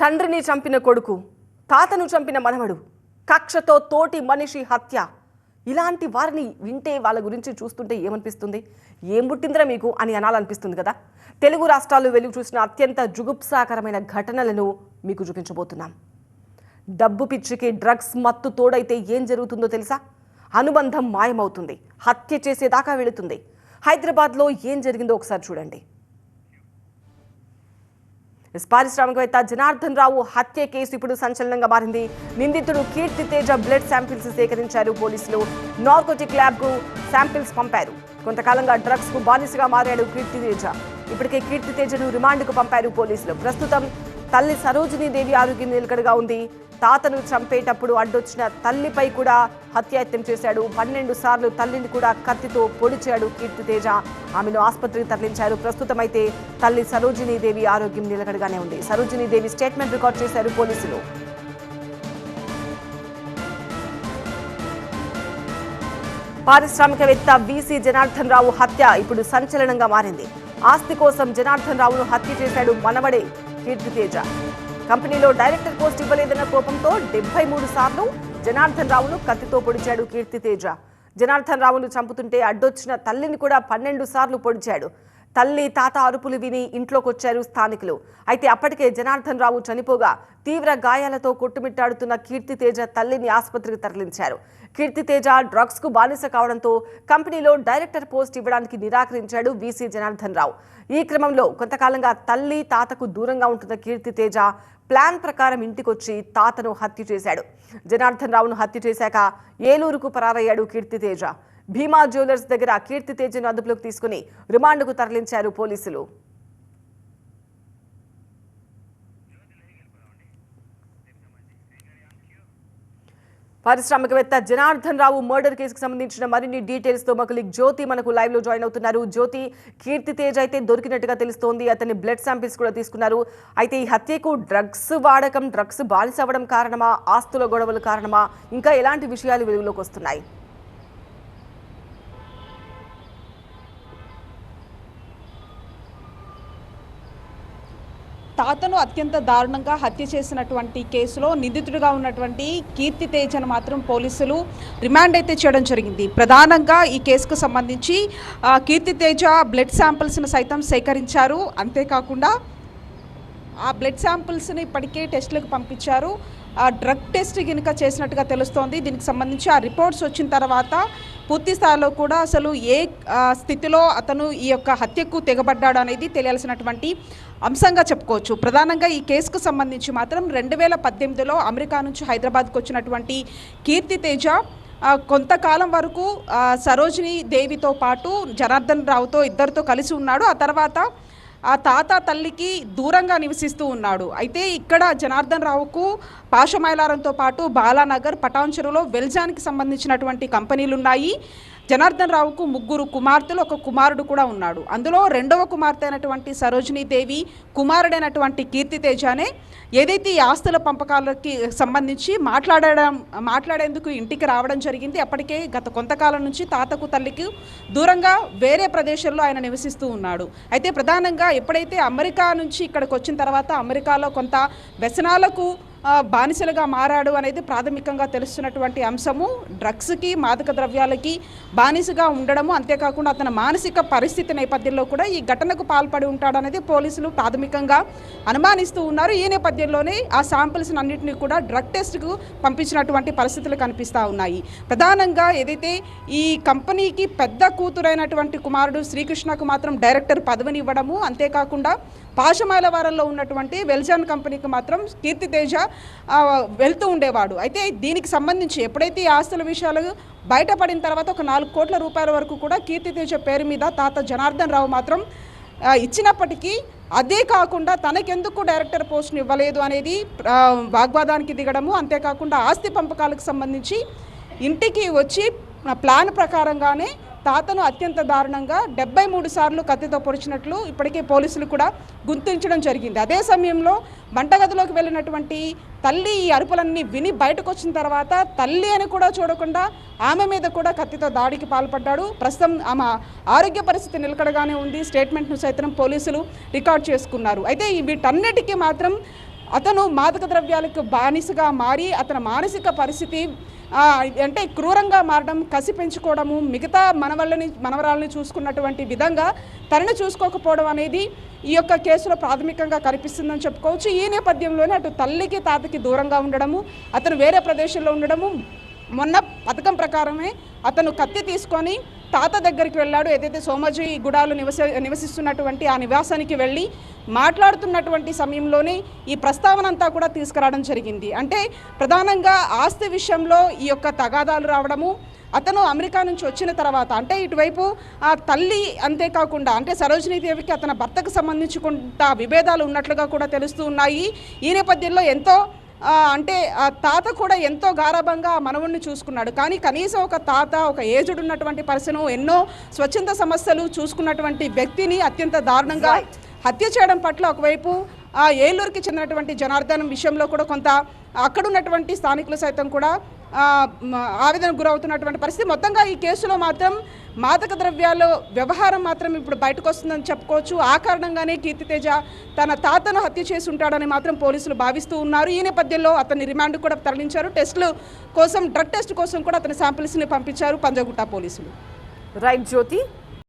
తండ్రిని చంపిన కొడుకు, తాతను చంపిన మనవడు, కక్షతో తోటి మనిషి హత్య. ఇలాంటి వారిని వింటే వాళ్ళ గురించి చూస్తుంటే ఏమనిపిస్తుంది? ఏం పుట్టిందిరా మీకు అని అనాలనిపిస్తుంది కదా. తెలుగు రాష్ట్రాల్లో వెలుగు చూసిన అత్యంత జుగుప్సాకరమైన ఘటనలను మీకు చూపించబోతున్నాం. డబ్బు పిచ్చికి డ్రగ్స్ మత్తు తోడైతే ఏం జరుగుతుందో తెలుసా? అనుబంధం మాయమవుతుంది, హత్య చేసేదాకా వెళుతుంది. హైదరాబాద్లో ఏం జరిగిందో ఒకసారి చూడండి. పారిశ్రామికవేత్త జనార్దన్ రావు హత్య కేసు ఇప్పుడు సంచలనంగా మారింది. నిందితుడు కీర్తి తేజ బ్లడ్ శాంపిల్స్ సేకరించారు పోలీసులు. నార్కోటిక్ ల్యాబ్ కు శాంపిల్స్ పంపారు. కొంతకాలంగా డ్రగ్స్ కు బానిసగా మారాడు కీర్తి తేజ. ఇప్పటికే కీర్తి తేజను రిమాండ్ కు పంపారు పోలీసులు. ప్రస్తుతం తల్లి సరోజినీ దేవి ఆరోగ్యం నిలకడగా ఉంది. తాతను చంపేటప్పుడు అడ్డొచ్చిన తల్లిపై కూడా హత్యాయత్నం చేశాడు. 12 సార్లు తల్లిని కూడా కత్తితో పొడిచాడు కీర్తి తేజ. ఆమెను ఆసుపత్రికి తరలించారు. ప్రస్తుతం అయితే తల్లి సరోజినీ దేవి ఆరోగ్యం నిలకడగానే ఉంది. సరోజినీ దేవి స్టేట్మెంట్ రికార్డ్ చేశారు పోలీసులు. పారిశ్రామికవేత్త వీసీ జనార్దన్ రావు హత్య ఇప్పుడు సంచలనంగా మారింది. ఆస్తి కోసం జనార్దన్ రావును హత్య చేశాడు మనవడే కీర్తి తేజ. కంపెనీలో డైరెక్టర్ పోస్ట్ ఇవ్వలేదన్న కోపంతో 73 సార్లు జనార్దన్ రావును కత్తితో పొడిచాడు కీర్తి తేజ. జనార్దన్ రావును చంపుతుంటే అడ్డొచ్చిన తల్లిని కూడా 12 సార్లు పొడిచాడు. తల్లి తాత అరుపులు విని ఇంట్లోకి వచ్చారు స్థానికులు. అయితే అప్పటికే జనార్దన్ రావు చనిపోగా తీవ్ర గాయాలతో కొట్టుమిట్టాడుతున్న కీర్తి తేజ తల్లిని ఆసుపత్రికి తరలించారు. కీర్తి తేజ డ్రగ్స్ కు బానిస కావడంతో కంపెనీలో డైరెక్టర్ పోస్ట్ ఇవ్వడానికి నిరాకరించాడు వీసీ జనార్దన్ రావు. ఈ క్రమంలో కొంతకాలంగా తల్లి తాతకు దూరంగా ఉంటున్న కీర్తి తేజ ప్లాన్ ప్రకారం ఇంటికొచ్చి తాతను హత్య చేశాడు. జనార్దన్ రావును హత్య చేశాక ఏలూరుకు పరారయ్యాడు కీర్తి తేజ. భీమా జ్యువెలర్స్ దగ్గర కీర్తి తేజను అదుపులోకి తీసుకుని రిమాండ్కు తరలించారు పోలీసులు. పారిశ్రామికవేత్త జనార్దన్ రావు మర్డర్ కేసుకు సంబంధించిన మరిన్ని డీటెయిల్స్ తో మా కొలీగ్ జ్యోతి మనకు లైవ్ లో జాయిన్ అవుతున్నారు. జ్యోతి, కీర్తి తేజ్ అయితే దొరికినట్టుగా తెలుస్తోంది. అతని బ్లడ్ శాంపిల్స్ కూడా తీసుకున్నారు. అయితే ఈ హత్యకు డ్రగ్స్ వాడకం, డ్రగ్స్ బానిస అవ్వడం కారణమా, ఆస్తుల గొడవలు కారణమా, ఇంకా ఎలాంటి విషయాలు వెలుగులోకి వస్తున్నాయి? తాతను అత్యంత దారుణంగా హత్య చేసినటువంటి కేసులో నిందితుడిగా ఉన్నటువంటి కీర్తి తేజను మాత్రం పోలీసులు రిమాండ్ అయితే చేయడం జరిగింది. ప్రధానంగా ఈ కేసుకు సంబంధించి కీర్తి తేజ బ్లడ్ శాంపిల్స్ను సైతం సేకరించారు. అంతేకాకుండా ఆ బ్లడ్ శాంపిల్స్ని ఇప్పటికే టెస్టులకు పంపించారు. డ్రగ్ టెస్ట్ కనుక చేసినట్టుగా తెలుస్తోంది. దీనికి సంబంధించి ఆ రిపోర్ట్స్ వచ్చిన తర్వాత పూర్తి స్థాయిలో కూడా అసలు ఏ స్థితిలో అతను ఈ యొక్క హత్యకు తెగబడ్డాడు అనేది తెలియాల్సినటువంటి అంశంగా చెప్పుకోవచ్చు. ప్రధానంగా ఈ కేసుకు సంబంధించి మాత్రం 2018లో అమెరికా నుంచి హైదరాబాద్కు వచ్చినటువంటి కీర్తి తేజ కొంతకాలం వరకు సరోజినీ దేవితో పాటు జనార్దన్ రావుతో ఇద్దరితో కలిసి ఉన్నాడు. ఆ తర్వాత ఆ తాత తల్లికి దూరంగా నివసిస్తూ ఉన్నాడు. అయితే ఇక్కడ జనార్దన్ రావుకు పాషమైలారంతో పాటు బాలానగర్, పటాన్చెరులో వెల్జాన్కి సంబంధించినటువంటి కంపెనీలు ఉన్నాయి. జనార్దన్ రావుకు 3 కుమార్తెలు, 1 కుమారుడు కూడా ఉన్నాడు. అందులో 2వ కుమార్తె అయినటువంటి సరోజినీ దేవి, కుమారుడైనటువంటి కీర్తి తేజానే ఏదైతే ఈ ఆస్తుల పంపకాలకి సంబంధించి మాట్లాడేందుకు ఇంటికి రావడం జరిగింది. అప్పటికే గత కొంతకాలం నుంచి తాతకు తల్లికి దూరంగా వేరే ప్రదేశంలో ఆయన నివసిస్తూ ఉన్నాడు. అయితే ప్రధానంగా ఎప్పుడైతే అమెరికా నుంచి ఇక్కడికి వచ్చిన తర్వాత అమెరికాలో కొంత వ్యసనాలకు బానిసలుగా మారాడు అనేది ప్రాథమికంగా తెలుస్తున్నటువంటి అంశము. డ్రగ్స్కి, మాదక ద్రవ్యాలకి బానిసగా ఉండడము, అంతేకాకుండా అతని మానసిక పరిస్థితి నేపథ్యంలో కూడా ఈ ఘటనకు పాల్పడి ఉంటాడనేది పోలీసులు ప్రాథమికంగా అనుమానిస్తూ ఉన్నారు. ఈ నేపథ్యంలోనే ఆ శాంపిల్స్ అన్నింటినీ కూడా డ్రగ్ టెస్ట్కు పంపించినటువంటి పరిస్థితులు కనిపిస్తూ ఉన్నాయి. ప్రధానంగా ఏదైతే ఈ కంపెనీకి పెద్ద కూతురైనటువంటి కుమారుడు శ్రీకృష్ణకు మాత్రం డైరెక్టర్ పదవిని ఇవ్వడము, అంతేకాకుండా పాషమైలవారంలో ఉన్నటువంటి వెల్జాన్ కంపెనీకి మాత్రం కీర్తి తేజ వెళ్తూ ఉండేవాడు. అయితే దీనికి సంబంధించి ఎప్పుడైతే ఈ ఆస్తుల విషయాలు బయటపడిన తర్వాత ఒక 4 కోట్ల రూపాయల వరకు కూడా కీర్తి తేజ పేరు మీద తాత జనార్దన్ రావు మాత్రం ఇచ్చినప్పటికీ అదే కాకుండా తనకెందుకు డైరెక్టర్ పోస్ట్ని ఇవ్వలేదు అనేది వాగ్వాదానికి దిగడము, అంతేకాకుండా ఆస్తి పంపకాలకు సంబంధించి ఇంటికి వచ్చి ప్లాన్ ప్రకారంగానే తాతను అత్యంత దారుణంగా 73 సార్లు కత్తితో పొడిచినట్లు ఇప్పటికే పోలీసులు కూడా గుర్తించడం జరిగింది. అదే సమయంలో వంటగదిలోకి వెళ్ళినటువంటి తల్లి ఈ అరుపులన్నీ విని బయటకు వచ్చిన తర్వాత తల్లి అని కూడా చూడకుండా ఆమె మీద కూడా కత్తితో దాడికి పాల్పడ్డాడు. ప్రస్తుతం ఆమె ఆరోగ్య పరిస్థితి నిలకడగానే ఉంది. స్టేట్మెంట్ను సైతం పోలీసులు రికార్డ్ చేసుకున్నారు. అయితే వీటన్నిటికీ మాత్రం అతను మాదక ద్రవ్యాలకు బానిసగా మారి అతని మానసిక పరిస్థితి అంటే క్రూరంగా మారడం, కసి పెంచుకోవడము, మిగతా మనవరాలని చూసుకున్నటువంటి విధంగా తనని చూసుకోకపోవడం అనేది ఈ యొక్క కేసులో ప్రాథమికంగా కనిపిస్తుందని చెప్పుకోవచ్చు. ఈ నేపథ్యంలోనే అటు తల్లికి తాతకి దూరంగా ఉండడము, అతను వేరే ప్రదేశంలో ఉండడము, మొన్న పథకం ప్రకారమే అతను కత్తి తీసుకొని తాత దగ్గరికి వెళ్ళాడు. ఏదైతే సోమాజీ గుడాలు నివసిస్తున్నటువంటి ఆ నివాసానికి వెళ్ళి మాట్లాడుతున్నటువంటి సమయంలోనే ఈ ప్రస్తావన అంతా కూడా తీసుకురావడం జరిగింది. అంటే ప్రధానంగా ఆస్తి విషయంలో ఈ యొక్క తగాదాలు రావడము, అతను అమెరికా నుంచి వచ్చిన తర్వాత అంటే ఇటువైపు ఆ తల్లి అంతేకాకుండా అంటే సరోజినీదేవికి అతని భర్తకు సంబంధించుకుంటా విభేదాలు ఉన్నట్లుగా కూడా తెలుస్తూ ఉన్నాయి. ఈ నేపథ్యంలో ఎంతో అంటే ఆ తాత కూడా ఎంతో గారాభంగా ఆ మనవుణ్ణి చూసుకున్నాడు. కానీ కనీసం ఒక తాత, ఒక ఏజ్డ్ ఉన్నటువంటి పర్సన్, ఎన్నో స్వచ్ఛంద సమస్యలు చూసుకున్నటువంటి వ్యక్తిని అత్యంత దారుణంగా హత్య చేయడం పట్ల ఒకవైపు ఏలూరుకి చెందినటువంటి జనార్దన్ విషయంలో కూడా కొంత అక్కడున్నటువంటి స్థానికులు సైతం కూడా ఆవేదనకు గురవుతున్నటువంటి పరిస్థితి. మొత్తంగా ఈ కేసులో మాత్రం మాదక ద్రవ్యాల వ్యవహారం మాత్రం ఇప్పుడు బయటకు వస్తుందని చెప్పుకోవచ్చు. ఆ కారణంగానే కీర్తితేజ తన తాతను హత్య చేసి ఉంటాడని మాత్రం పోలీసులు భావిస్తూ ఉన్నారు. ఈ నేపథ్యంలో అతన్ని రిమాండ్ కూడా తరలించారు. టెస్టుల కోసం, డ్రగ్ టెస్ట్ కోసం కూడా అతని శాంపిల్స్ని పంపించారు పంజగుట్ట పోలీసులు. రైట్ జ్యోతి.